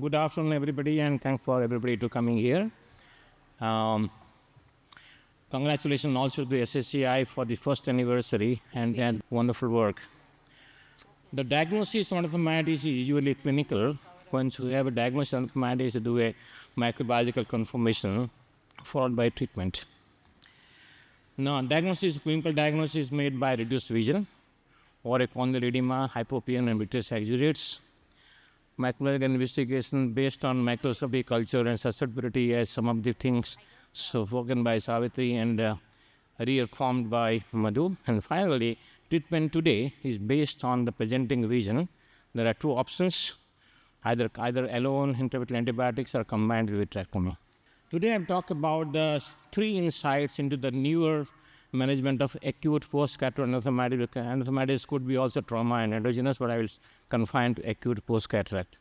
good afternoon, everybody, and thanks for everybody to coming here. Congratulations also to the SSCI for the first anniversary and wonderful work. The diagnosis of endophthalmitis is usually clinical. Once you have a diagnosis of endophthalmitis, you do a microbiological confirmation followed by treatment. Now, clinical diagnosis is made by reduced vision or a corneal edema, hypopyon, and vitreous exudates. Microbiological investigation based on microscopic culture and susceptibility as some of the things spoken by Savitri and reaffirmed by Madhu. And finally, treatment today is based on the presenting vision. There are two options, either alone intravitreal antibiotics or combined with vitrectomy. Today I'll talk about the three insights into the newer management of acute post-cataract endophthalmitis. Endophthalmitis could be also trauma and endogenous, but I will confine to acute post-cataract.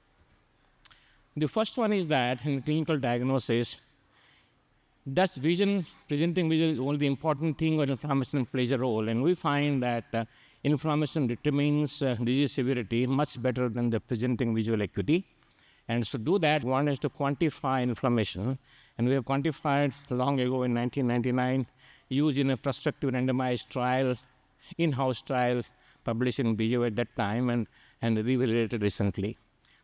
The first one is that in clinical diagnosis, does presenting vision only the important thing, or inflammation plays a role? And we find that inflammation determines disease severity much better than the presenting visual acuity. And to do that, one has to quantify inflammation. And we have quantified long ago in 1999, used in a prospective randomized trial, in-house trial, published in BJO at that time and revalidated recently.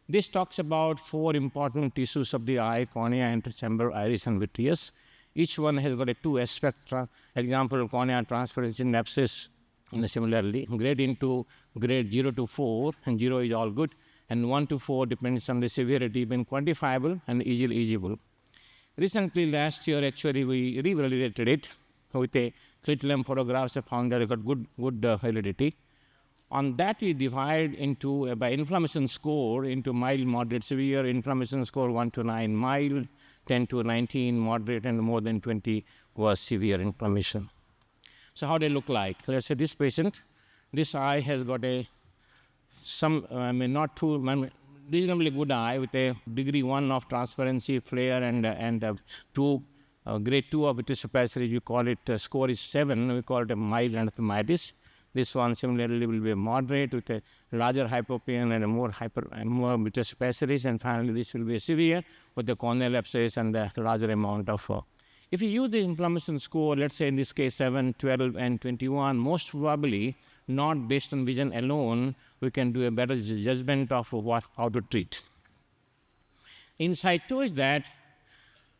This talks about four important tissues of the eye: cornea, interchamber, iris, and vitreous. Each one has got a two aspect. Example, cornea transparency and abscess, and similarly, grade 0 to 4, and 0 is all good, and 1 to 4 depends on the severity, being quantifiable and easily usable. Recently, last year, actually, we revalidated it with a slit lamp photographs. I found that it got good validity. On that, we divide into, by inflammation score, into mild, moderate, severe. Inflammation score 1 to 9 mild, 10 to 19 moderate, and more than 20 was severe inflammation. So how they look like? Let's say this patient, this eye has got reasonably good eye with a degree 1 of transparency, flare, and grade 2 of vitreous opacity. We call it, score is 7, we call it a mild endophthalmitis. This one similarly will be a moderate with a larger hypopyon and a more vitreous opacities. And finally, this will be a severe with the corneal abscess and a larger amount of. If you use the inflammation score, let's say in this case 7, 12, and 21, most probably not based on vision alone, we can do a better judgment of how to treat. Insight 2 is that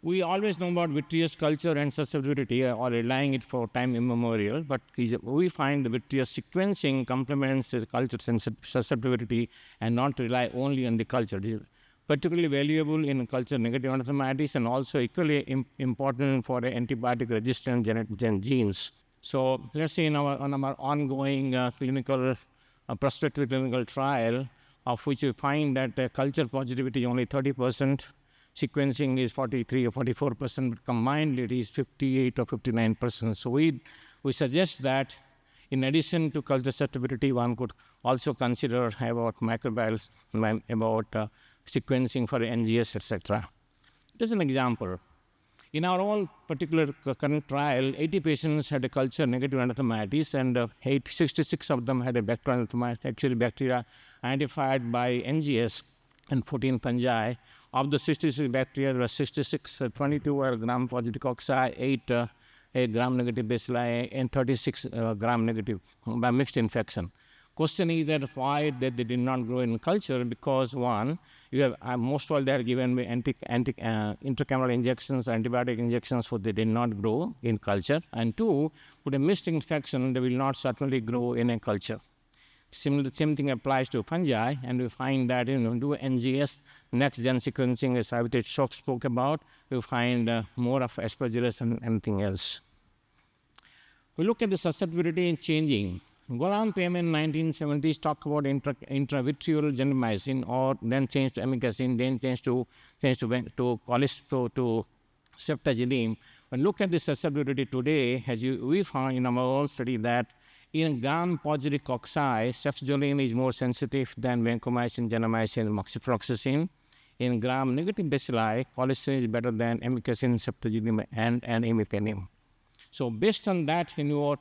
we always know about vitreous culture and susceptibility, or relying it for time immemorial, but we find the vitreous sequencing complements the culture susceptibility and not rely only on the culture. This is particularly valuable in culture negative endophthalmitis and also equally important for antibiotic resistant genes. So let's say on our ongoing prospective clinical trial, of which we find that culture positivity is only 30%, sequencing is 43 or 44%, but combined it is 58 or 59%. So we suggest that in addition to culture susceptibility, one could also consider about microbials, about sequencing for NGS, etc. Just an example. In our own particular current trial, 80 patients had a culture negative endophthalmitis, and 66 of them had a bacterial endophthalmitis, actually bacteria identified by NGS, and 14 fungi. Of the 66 bacteria, there were 66, 22 were gram-positive cocci, 8 gram-negative bacilli, and 36 gram-negative by mixed infection. Question is that why they did not grow in culture? Because one, you have most of all they are given intracameral injections, antibiotic injections, so they did not grow in culture. And two, with a mixed infection, they will not certainly grow in a culture. The same thing applies to fungi, and we find that do NGS, next-gen sequencing, as Savitri spoke about, we find more of aspergillus and anything else. We look at the susceptibility in changing. Golam Payman in 1970s talked about intravitreal gentamicin, or then changed to amikacin, then changed to ceftazidime. When look at the susceptibility today, we found in our own study that in gram-positive cocci, cefazolin is more sensitive than vancomycin, gentamicin, and moxifloxacin. In gram-negative bacilli, cholesterol is better than amikacin, ceftazidime, and imipenem. So based on that, in your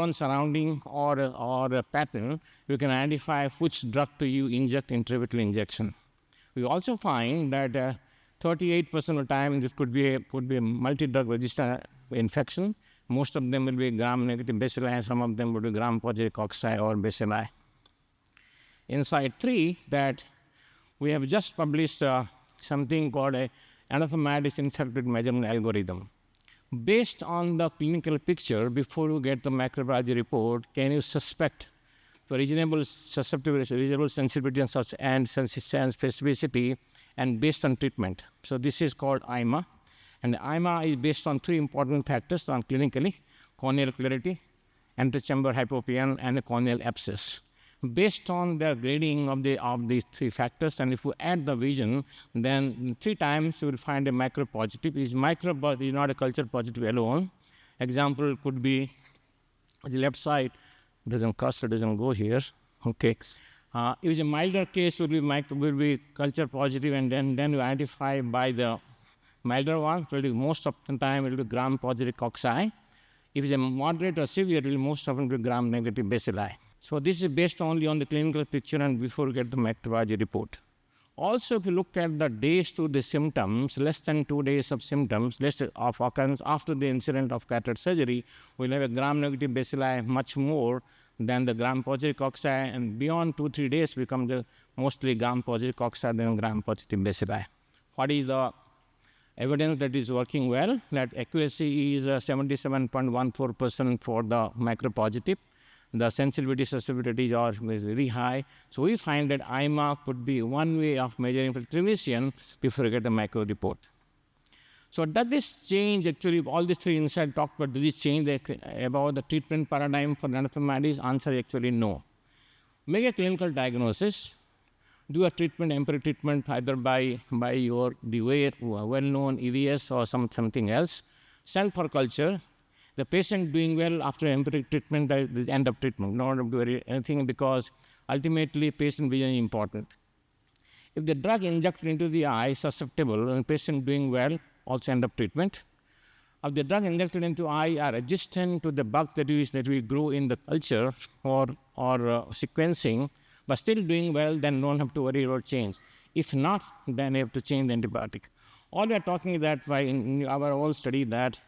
own surrounding or a pattern, you can identify which drug to you inject intravitreal injection. We also find that 38% of the time this could be a multi-drug resistant infection. Most of them will be gram-negative bacilli, some of them will be gram-positive cocci or bacilli. Inside 3, that we have just published something called a endophthalmitis infected measurement algorithm. Based on the clinical picture, before you get the macrobiology report, can you suspect the reasonable susceptibility, reasonable sensitivity and specificity, and based on treatment? So this is called IMA. And IMA is based on 3 important factors on clinically: corneal clarity, antechamber hypopyon, and a corneal abscess. Based on the grading of these 3 factors, and if you add the vision, then 3 times you will find a macro positive. Is not a culture positive alone. Example could be the left side cursor doesn't go here. Okay. If it's a milder case, will be culture positive, and then you identify by the milder one. So most of the time it will be gram positive cocci. If it's a moderate or severe, it will most often be gram negative bacilli. So this is based only on the clinical picture and before you get the macrobiology report. Also, if you look at the days to the symptoms, less than 2 days of symptoms, less of occurrence after the incident of cataract surgery, we'll have a gram-negative bacilli much more than the gram-positive cocci, and beyond 2-3 days become the mostly gram-positive cocci than gram-positive bacilli. What is the evidence that is working well? That accuracy is 77.14% for the macro-positive. The sensitivity susceptibility is very high. So we find that IMA could be one way of measuring remission before you get a macro report. So does this change, actually, all these 3 insights talked about, does this change about the treatment paradigm for endophthalmitis? Answer actually no. Make a clinical diagnosis, do a treatment, empiric treatment, either by the well-known EVS or something else, send for culture. The patient doing well after empiric treatment, that is end of treatment, not do anything, because ultimately patient vision is important. If the drug injected into the eye is susceptible and patient doing well, also end of treatment. If the drug injected into eye are resistant to the bug that we grow in the culture or sequencing, but still doing well, then don't have to worry about change. If not, then you have to change the antibiotic. All we are talking is that in our own study that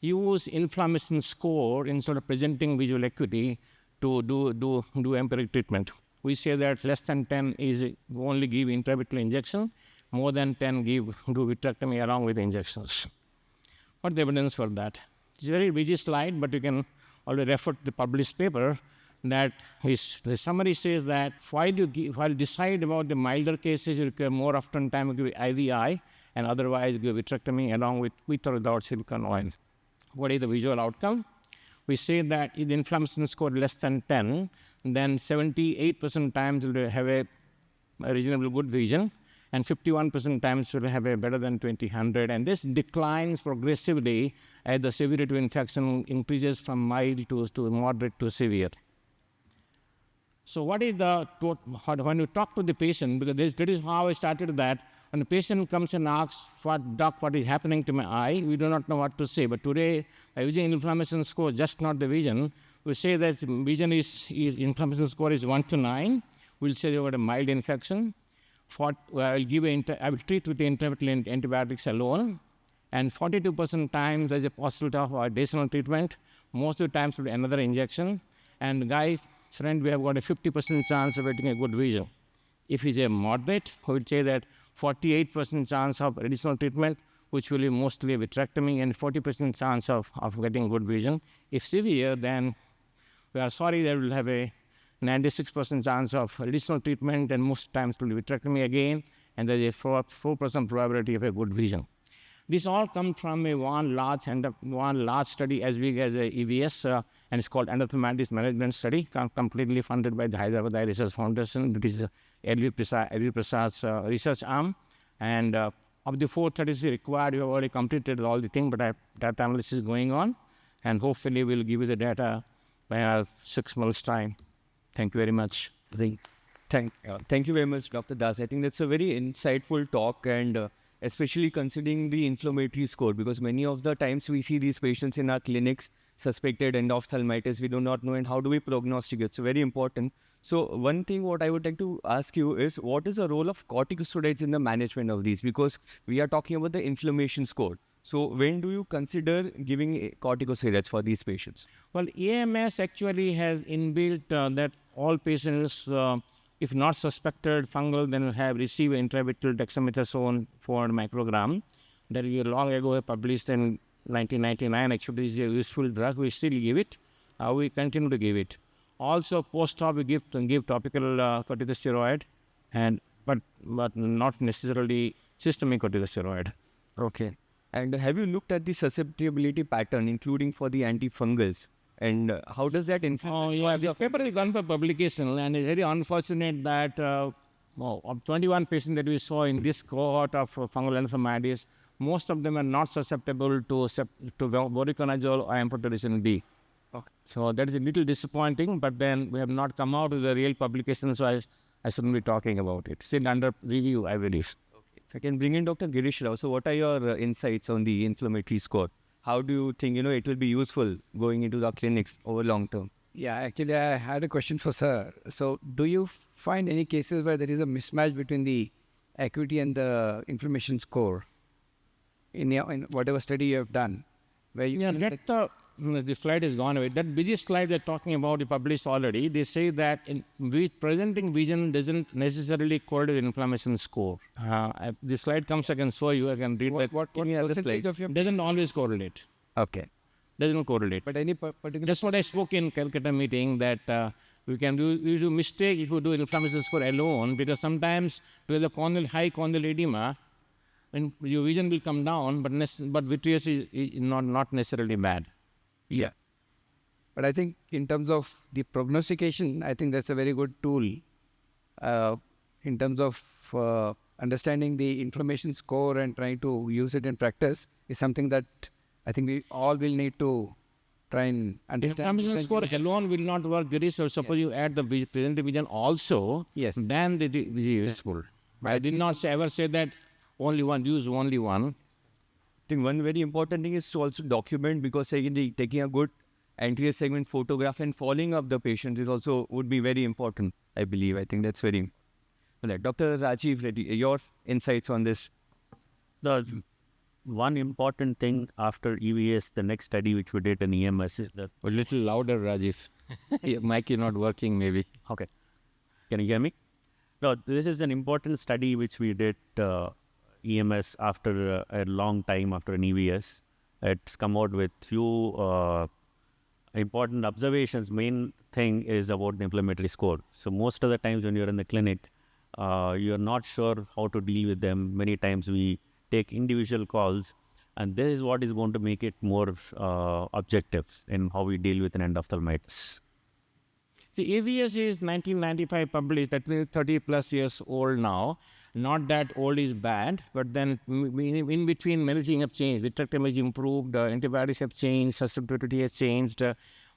use inflammation score instead of presenting visual acuity to do empiric treatment. We say that less than 10 is only give intravitreal injection, more than 10 do vitrectomy along with injections. What the evidence for that? It's a very busy slide, but you can already refer to the published paper. That the summary says that while you decide about the milder cases, you require more often time you give IVI, and otherwise give vitrectomy along with or without silicone oil. What is the visual outcome? We say that if the inflammation score less than 10, then 78% times will have a reasonably good vision, and 51% times will have a better than 20/100. And this declines progressively as the severity of infection increases from mild to moderate to severe. So what is when you talk to the patient, because that is how I started that. When the patient comes and asks, "Doc, what is happening to my eye?" we do not know what to say. But today, by using inflammation score, just not the vision, we say that vision inflammation score is 1 to 9. We'll say you got a mild infection. I will treat with the intravitreal antibiotics alone. And 42% times there's a possibility of additional treatment. Most of the times will be another injection. And friend, we have got a 50% chance of getting a good vision. If it's a moderate, we will say that 48% chance of additional treatment, which will be mostly vitrectomy, and 40% chance of getting good vision. If severe, then we are sorry that we'll have a 96% chance of additional treatment, and most times will be vitrectomy again, and there's a 4% probability of a good vision. This all comes from one large study as big as a EVS, and it's called Endophthalmitis Management Study, completely funded by the Hyderabad Eye Research Foundation. That is Prasad's research arm. And of the 436 required, we have already completed all the things, but data analysis is going on, and hopefully we'll give you the data by 6 months' time. Thank you very much. Thank you very much, Dr. Das. I think that's a very insightful talk, and especially considering the inflammatory score, because many of the times we see these patients in our clinics suspected endophthalmitis, we do not know, and how do we prognosticate? So very important. So one thing what I would like to ask you is, what is the role of corticosteroids in the management of these? Because we are talking about the inflammation score. So when do you consider giving corticosteroids for these patients? Well, AMS actually has inbuilt that all patients, if not suspected fungal, then have received intravitreal dexamethasone 400 microgram. That we long ago published in 1999. Actually, is a useful drug. We still give it. We continue to give it. Also, post-op we give topical corticosteroid, but not necessarily systemic corticosteroid. Okay. And have you looked at the susceptibility pattern, including for the antifungals? And how does that influence? Oh, yeah. This paper is gone for publication, and it's very unfortunate that of 21 patients that we saw in this cohort of fungal endophthalmitis, most of them are not susceptible to voriconazole or amphotericin B. Okay. So that is a little disappointing, but then we have not come out with a real publication, so I shouldn't be talking about it. Still under review, I believe. If I can bring in Dr. Girish Rao, so what are your insights on the inflammatory score? How do you think it will be useful going into the clinics over long term? Yeah, actually, I had a question for sir. So, do you find any cases where there is a mismatch between the acuity and the inflammation score in whatever study you have done? Where you the slide is gone away. That busy slide they're talking about, you published already. They say that presenting vision doesn't necessarily correlate with inflammation score. The slide comes, I can show you. I can read that. What percentage of your Doesn't always correlate. Okay. Doesn't correlate. But any particular... That's what I spoke in Calcutta meeting, that we do mistake if you do inflammation score alone, because sometimes with the high corneal edema, and your vision will come down, but vitreous is not necessarily bad. Yeah. But I think in terms of the prognostication, I think that's a very good tool in terms of understanding the inflammation score and trying to use it in practice is something that I think we all will need to try and understand. Inflammation score alone will not work, Girish. So suppose you add the presenting vision also, yes, then the vision is useful. I did not ever say that use only one. I think one very important thing is to also document, because taking a good anterior segment photograph and following up the patient is also would be very important, I believe. I think that's very important. Well, Dr. Rajiv Reddy, your insights on this? The one important thing after EVS, the next study which we did in EMS is that... A little louder, Rajiv. Your mic is not working, maybe. Okay. Can you hear me? No, this is an important study which we did EMS after a long time after an EVS. It's come out with few important observations. Main thing is about the inflammatory score. So most of the times when you're in the clinic, you're not sure how to deal with them. Many times we take individual calls, and this is what is going to make it more objective in how we deal with an endophthalmitis. The AVS is 1995 published, that means 30 plus years old now. Not that old is bad, but then in between many things have changed. Vitrectomy has improved, antibiotics have changed, susceptibility has changed.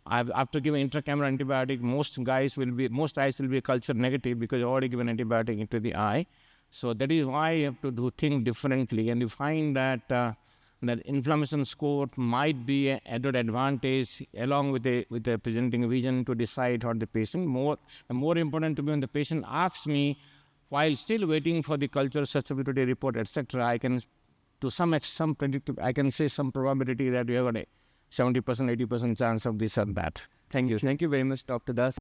After giving intracameral antibiotic, most eyes will be culture negative because you already given antibiotic into the eye. So that is why you have to think differently, and you find that that inflammation score might be an added advantage along with the presenting vision to decide on the patient. More important to me, when the patient asks me, while still waiting for the culture susceptibility report, etc., I can, to some extent, I can say some probability that you have a 70%, 80% chance of this or that. Thank you. Thank you very much, Dr. Das.